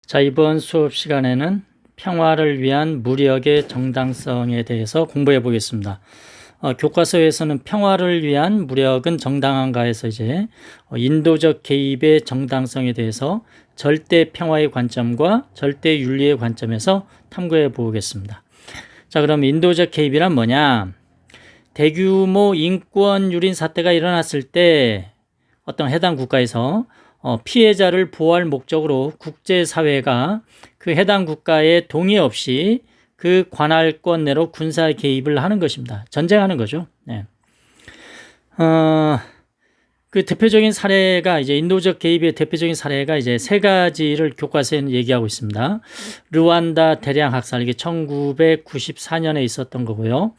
자, 이번 수업 시간에는 평화를 위한 무력의 정당성에 대해서 공부해 보겠습니다. 교과서에서는 평화를 위한 무력은 정당한가에서 이제 인도적 개입의 정당성에 대해서 절대 평화의 관점과 절대 윤리의 관점에서 탐구해 보겠습니다. 자, 그럼 인도적 개입이란 뭐냐? 대규모 인권 유린 사태가 일어났을 때 어떤 해당 국가에서 피해자를 보호할 목적으로 국제사회가 그 해당 국가의 동의 없이 그 관할권 내로 군사 개입을 하는 것입니다. 전쟁하는 거죠. 네. 그 대표적인 사례가 이제 인도적 개입의 대표적인 사례가 이제 세 가지를 교과서에는 얘기하고 있습니다. 르완다 대량 학살, 이게 1994년에 있었던 거고요.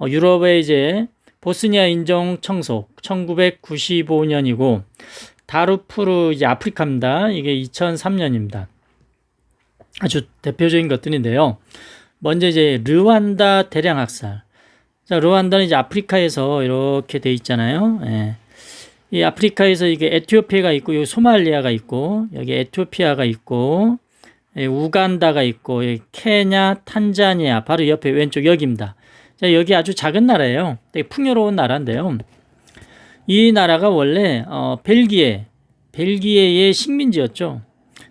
유럽의 이제 보스니아 인종 청소 1995년이고, 다르푸르 이제 아프리카입니다. 이게 2003년입니다. 아주 대표적인 것들인데요. 먼저 이제 르완다 대량 학살. 자, 르완다는 이제 아프리카에서 이렇게 돼 있잖아요. 예. 이 아프리카에서 이게 에티오피아가 있고, 여기 소말리아가 있고, 여기 에티오피아가 있고, 우간다가 있고, 여기 케냐, 탄자니아, 바로 옆에 왼쪽 여기입니다. 자, 여기 아주 작은 나라예요. 되게 풍요로운 나라인데요. 이 나라가 원래 벨기에의 식민지였죠.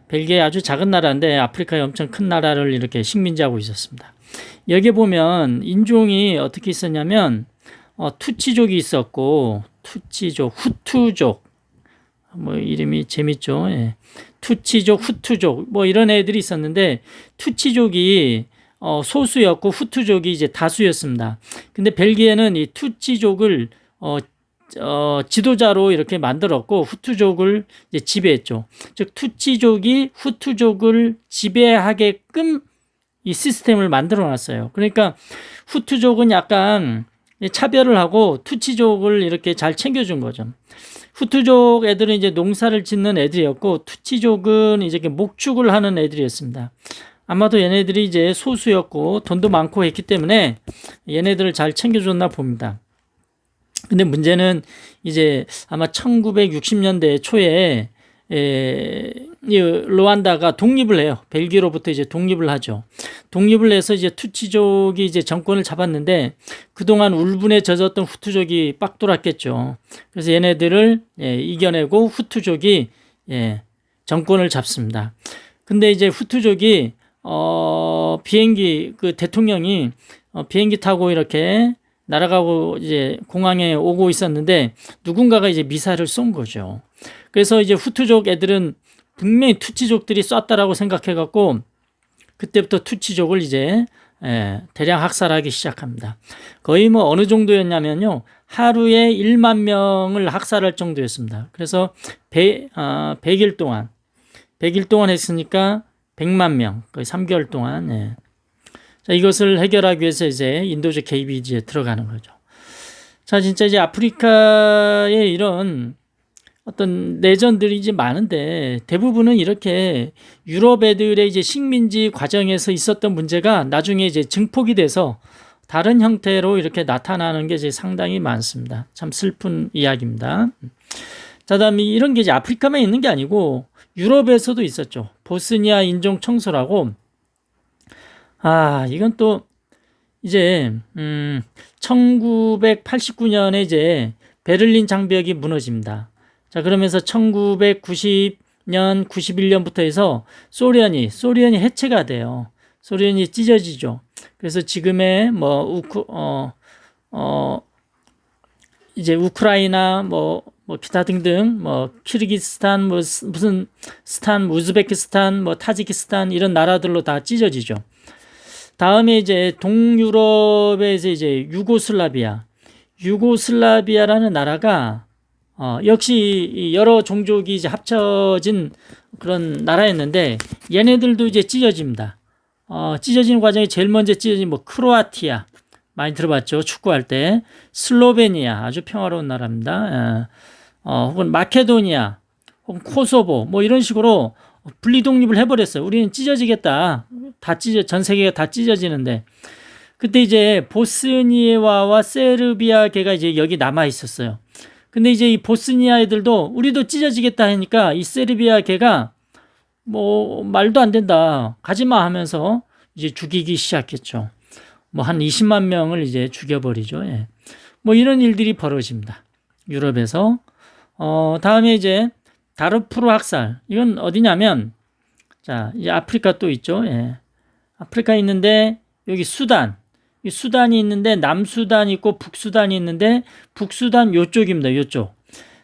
벨기에 아주 작은 나라인데 아프리카의 엄청 큰 나라를 이렇게 식민지하고 있었습니다. 여기 보면 인종이 어떻게 있었냐면 투치족이 있었고, 투치족, 후투족, 뭐 이름이 재밌죠. 예. 투치족, 후투족, 뭐 이런 애들이 있었는데, 투치족이 소수였고 후투족이 이제 다수였습니다. 근데 벨기에는 이 투치족을 지도자로 이렇게 만들었고, 후투족을 이제 지배했죠. 즉 투치족이 후투족을 지배하게끔 이 시스템을 만들어 놨어요. 그러니까 후투족은 약간 차별을 하고 투치족을 이렇게 잘 챙겨준 거죠. 후투족 애들은 이제 농사를 짓는 애들이었고, 투치족은 이제 목축을 하는 애들이었습니다. 아마도 얘네들이 이제 소수였고 돈도 많고 했기 때문에 얘네들을 잘 챙겨줬나 봅니다. 근데 문제는 이제 아마 1960년대 초에 이 르완다가 독립을 해요. 벨기에로부터 이제 독립을 하죠. 독립을 해서 이제 투치족이 이제 정권을 잡았는데, 그동안 울분에 젖었던 후투족이 빡 돌았겠죠. 그래서 얘네들을 이겨내고 후투족이 정권을 잡습니다. 근데 이제 후투족이 비행기, 그 대통령이 비행기 타고 이렇게 날아가고 이제 공항에 오고 있었는데, 누군가가 이제 미사일을 쏜 거죠. 그래서 이제 후투족 애들은 분명히 투치족들이 쐈다라고 생각해갖고, 그때부터 투치족을 이제 대량 학살하기 시작합니다. 거의 뭐 어느 정도였냐면요, 하루에 1만 명을 학살할 정도였습니다. 그래서 100일 동안 했으니까 100만 명, 거의 3개월 동안. 자, 이것을 해결하기 위해서 이제 인도적 개입이 이제 들어가는 거죠. 자, 진짜 이제 아프리카에 이런 어떤 내전들이 이제 많은데, 대부분은 이렇게 유럽 애들의 이제 식민지 과정에서 있었던 문제가 나중에 이제 증폭이 돼서 다른 형태로 이렇게 나타나는 게 이제 상당히 많습니다. 참 슬픈 이야기입니다. 자, 다음에 이런 게 이제 아프리카만 있는 게 아니고 유럽에서도 있었죠. 보스니아 인종 청소라고. 이건 또 이제 1989년에 이제 베를린 장벽이 무너집니다. 자, 그러면서 1990년, 91년부터 해서 소련이 해체가 돼요. 소련이 찢어지죠. 그래서 지금의 뭐 이제 우크라이나 뭐 기타 등등 뭐 키르기스탄, 뭐 무슨 스탄, 우즈베키스탄, 뭐 타지키스탄 이런 나라들로 다 찢어지죠. 다음에 이제 동유럽에서 이제 유고슬라비아라는 나라가 역시 여러 종족이 이제 합쳐진 그런 나라였는데, 얘네들도 이제 찢어집니다. 찢어지는 과정에 제일 먼저 찢어진 뭐 크로아티아, 많이 들어봤죠. 축구할 때. 슬로베니아, 아주 평화로운 나라입니다. 혹은 마케도니아, 혹은 코소보, 뭐 이런 식으로 분리 독립을 해버렸어요. 우리는 찢어지겠다. 전 세계가 다 찢어지는데, 그때 이제 보스니아와 세르비아계가 이제 여기 남아 있었어요. 근데 이제 이 보스니아 애들도 우리도 찢어지겠다 하니까 이 세르비아계가 뭐 말도 안 된다, 가지마 하면서 이제 죽이기 시작했죠. 뭐 한 20만 명을 이제 죽여버리죠. 예. 뭐 이런 일들이 벌어집니다. 유럽에서. 다음에 이제 다르푸르 학살. 이건 어디냐면, 자, 이제 아프리카 또 있죠. 예. 아프리카 있는데 여기 수단. 이 수단이 있는데 남수단 있고 북수단이 있는데 북수단 요쪽입니다. 요쪽.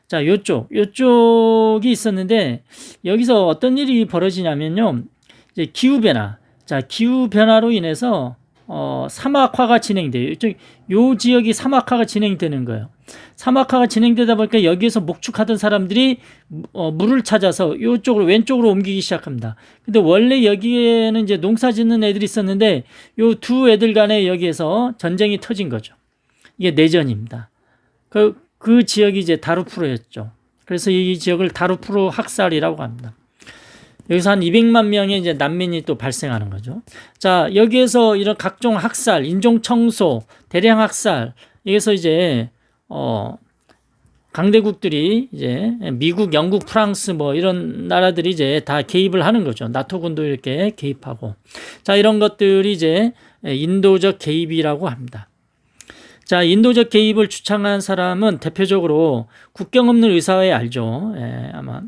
자, 요쪽이 있었는데 여기서 어떤 일이 벌어지냐면요. 이제 기후변화. 자, 기후변화로 인해서 사막화가 진행돼요. 요 지역이 사막화가 진행되는 거예요. 사막화가 진행되다 보니까 여기에서 목축하던 사람들이 물을 찾아서 이쪽으로 왼쪽으로 옮기기 시작합니다. 근데 원래 여기에는 이제 농사 짓는 애들이 있었는데 요 두 애들 간에 여기에서 전쟁이 터진 거죠. 이게 내전입니다. 그 지역이 이제 다르푸르였죠. 그래서 이 지역을 다르푸르 학살이라고 합니다. 여기서 한 200만 명의 이제 난민이 또 발생하는 거죠. 자, 여기에서 이런 각종 학살, 인종 청소, 대량 학살, 여기서 이제 강대국들이 이제 미국, 영국, 프랑스 뭐 이런 나라들이 이제 다 개입을 하는 거죠. 나토군도 이렇게 개입하고. 자, 이런 것들이 이제 인도적 개입이라고 합니다. 자, 인도적 개입을 주창한 사람은 대표적으로 국경 없는 의사회 알죠? 예, 아마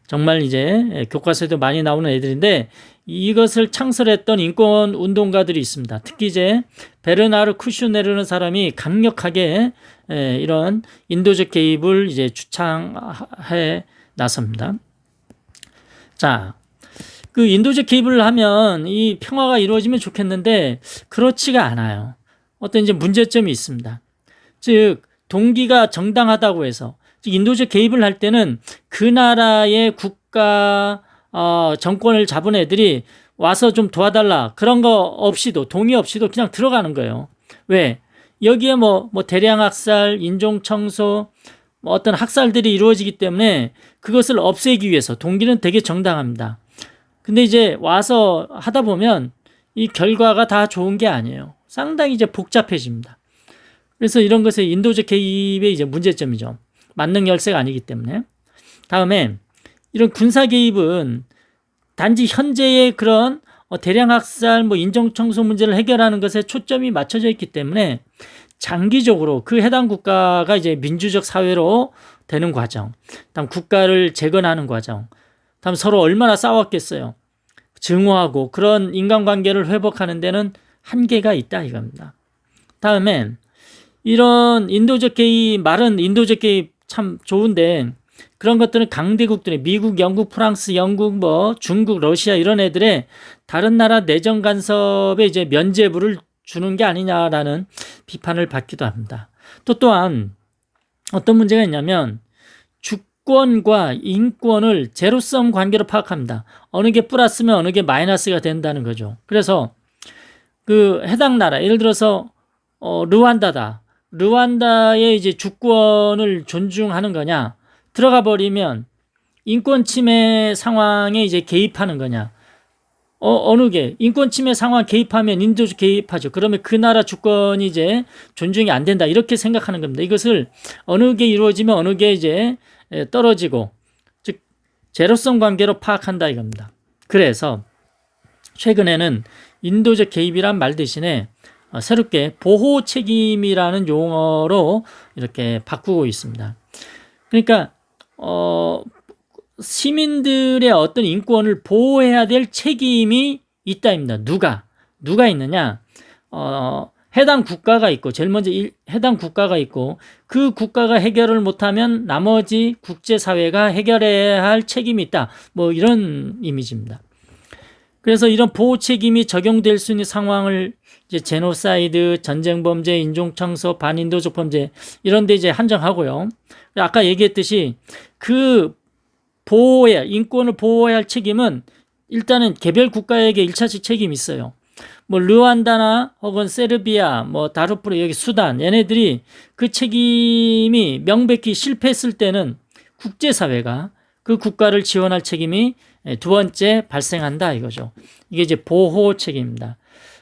정말 이제 교과서에도 많이 나오는 애들인데 이것을 창설했던 인권 운동가들이 있습니다. 특히 이제 베르나르 쿠슈네르라는 사람이 강력하게 이런 인도적 개입을 이제 주창해 나섭니다. 자, 그 인도적 개입을 하면 이 평화가 이루어지면 좋겠는데 그렇지가 않아요. 어떤 이제 문제점이 있습니다. 즉 동기가 정당하다고 해서, 즉 인도적 개입을 할 때는 그 나라의 국가 정권을 잡은 애들이 와서 좀 도와달라 그런 거 없이도, 동의 없이도 그냥 들어가는 거예요. 왜? 여기에 뭐 대량 학살, 인종 청소, 뭐 어떤 학살들이 이루어지기 때문에 그것을 없애기 위해서 동기는 되게 정당합니다. 근데 이제 와서 하다 보면 이 결과가 다 좋은 게 아니에요. 상당히 이제 복잡해집니다. 그래서 이런 것에 인도적 개입의 이제 문제점이죠. 만능 열쇠가 아니기 때문에. 다음에 이런 군사 개입은 단지 현재의 그런 대량 학살, 뭐 인종 청소 문제를 해결하는 것에 초점이 맞춰져 있기 때문에 장기적으로 그 해당 국가가 이제 민주적 사회로 되는 과정, 다음 국가를 재건하는 과정, 다음 서로 얼마나 싸웠겠어요. 증오하고 그런 인간관계를 회복하는 데는 한계가 있다 이겁니다. 다음에 이런 인도적 개입, 말은 인도적 개입 참 좋은데 그런 것들은 강대국들의 미국, 영국, 프랑스, 영국, 뭐 중국, 러시아 이런 애들의 다른 나라 내정 간섭에 이제 면죄부를 주는 게 아니냐라는 비판을 받기도 합니다. 또한 어떤 문제가 있냐면 주권과 인권을 제로섬 관계로 파악합니다. 어느 게 플러스면 어느 게 마이너스가 된다는 거죠. 그래서 그 해당 나라, 예를 들어서 르완다다. 르완다의 이제 주권을 존중하는 거냐? 들어가 버리면 인권 침해 상황에 이제 개입하는 거냐? 어느 게 인권 침해 상황 개입하면 인도적 개입하죠. 그러면 그 나라 주권이 이제 존중이 안 된다. 이렇게 생각하는 겁니다. 이것을 어느 게 이루어지면 어느 게 이제 떨어지고, 즉 제로섬 관계로 파악한다 이겁니다. 그래서 최근에는 인도적 개입이란 말 대신에 새롭게 보호 책임이라는 용어로 이렇게 바꾸고 있습니다. 그러니까 시민들의 어떤 인권을 보호해야 될 책임이 있다입니다. 누가 있느냐? 해당 국가가 있고, 제일 먼저 해당 국가가 있고, 그 국가가 해결을 못하면 나머지 국제사회가 해결해야 할 책임이 있다. 뭐 이런 이미지입니다. 그래서 이런 보호 책임이 적용될 수 있는 상황을 이제 제노사이드, 전쟁 범죄, 인종 청소, 반인도적 범죄 이런 데 이제 한정하고요. 아까 얘기했듯이 그 인권을 보호해야 할 책임은 일단은 개별 국가에게 1차적 책임이 있어요. 뭐 르완다나 혹은 세르비아, 뭐 다르푸르, 여기 수단, 얘네들이 그 책임이 명백히 실패했을 때는 국제사회가 그 국가를 지원할 책임이 두 번째 발생한다 이거죠. 이게 이제 보호 책임입니다.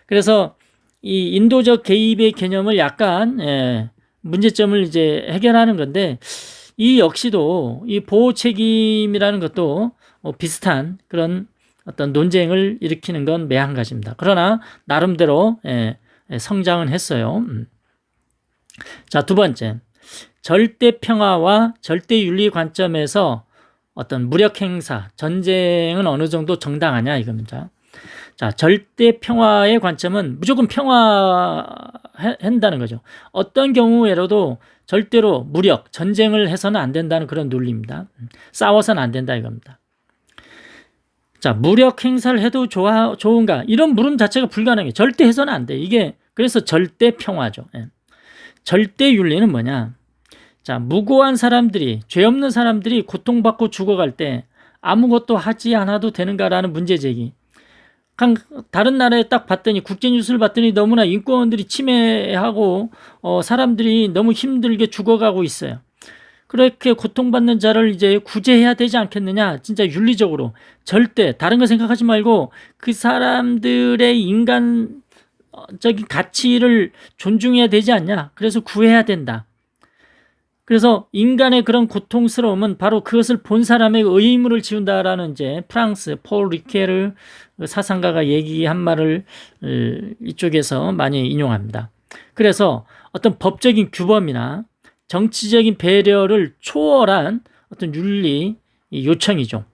그래서 이 인도적 개입의 개념을 약간 문제점을 이제 해결하는 건데, 이 역시도 이 보호 책임이라는 것도 비슷한 그런 어떤 논쟁을 일으키는 건 매한가지입니다. 그러나 나름대로 성장은 했어요. 자, 두 번째, 절대 평화와 절대 윤리 관점에서 어떤 무력 행사, 전쟁은 어느 정도 정당하냐 이겁니다. 자, 절대 평화의 관점은 무조건 평화한다는 거죠. 어떤 경우에라도 절대로 무력, 전쟁을 해서는 안 된다는 그런 논리입니다. 싸워서는 안 된다 이겁니다. 자, 무력 행사를 해도 좋은가? 이런 물음 자체가 불가능해요. 절대 해서는 안 돼. 이게 그래서 절대 평화죠. 절대 윤리는 뭐냐? 자, 무고한 사람들이, 죄 없는 사람들이 고통받고 죽어갈 때 아무것도 하지 않아도 되는가라는 문제 제기. 다른 나라에 딱 봤더니 국제 뉴스를 봤더니 너무나 인권들이 침해하고 사람들이 너무 힘들게 죽어가고 있어요. 그렇게 고통받는 자를 이제 구제해야 되지 않겠느냐? 진짜 윤리적으로 절대 다른 거 생각하지 말고 그 사람들의 인간적인 가치를 존중해야 되지 않냐? 그래서 구해야 된다. 그래서 인간의 그런 고통스러움은 바로 그것을 본 사람의 의무를 지운다라는 이제 프랑스 폴 리케르 사상가가 얘기한 말을 이쪽에서 많이 인용합니다. 그래서 어떤 법적인 규범이나 정치적인 배려를 초월한 어떤 윤리 요청이죠.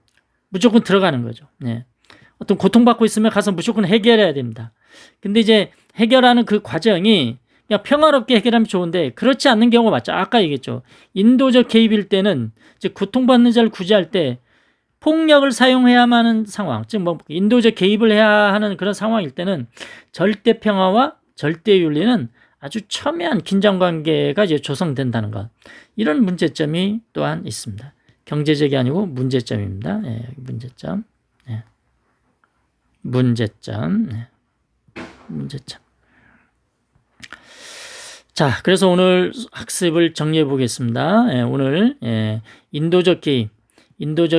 무조건 들어가는 거죠. 네. 어떤 고통받고 있으면 가서 무조건 해결해야 됩니다. 근데 이제 해결하는 그 과정이 그냥 평화롭게 해결하면 좋은데 그렇지 않는 경우가 맞죠. 아까 얘기했죠. 인도적 개입일 때는 이제 고통받는 자를 구제할 때 폭력을 사용해야만 하는 상황, 즉 뭐 인도적 개입을 해야 하는 그런 상황일 때는 절대 평화와 절대 윤리는 아주 첨예한 긴장관계가 이제 조성된다는 것. 이런 문제점이 또한 있습니다. 경제적이 아니고 문제점입니다. 예, 문제점. 예. 문제점. 예. 문제점. 자, 그래서 오늘 학습을 정리해 보겠습니다. 예, 오늘 인도적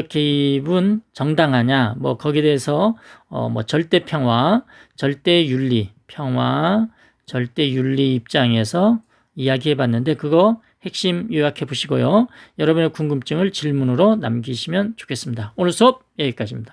개입은 정당하냐? 뭐 거기에 대해서 뭐 절대 평화, 절대 윤리, 평화, 절대 윤리 입장에서 이야기해 봤는데 그거 핵심 요약해 보시고요. 여러분의 궁금증을 질문으로 남기시면 좋겠습니다. 오늘 수업 여기까지입니다.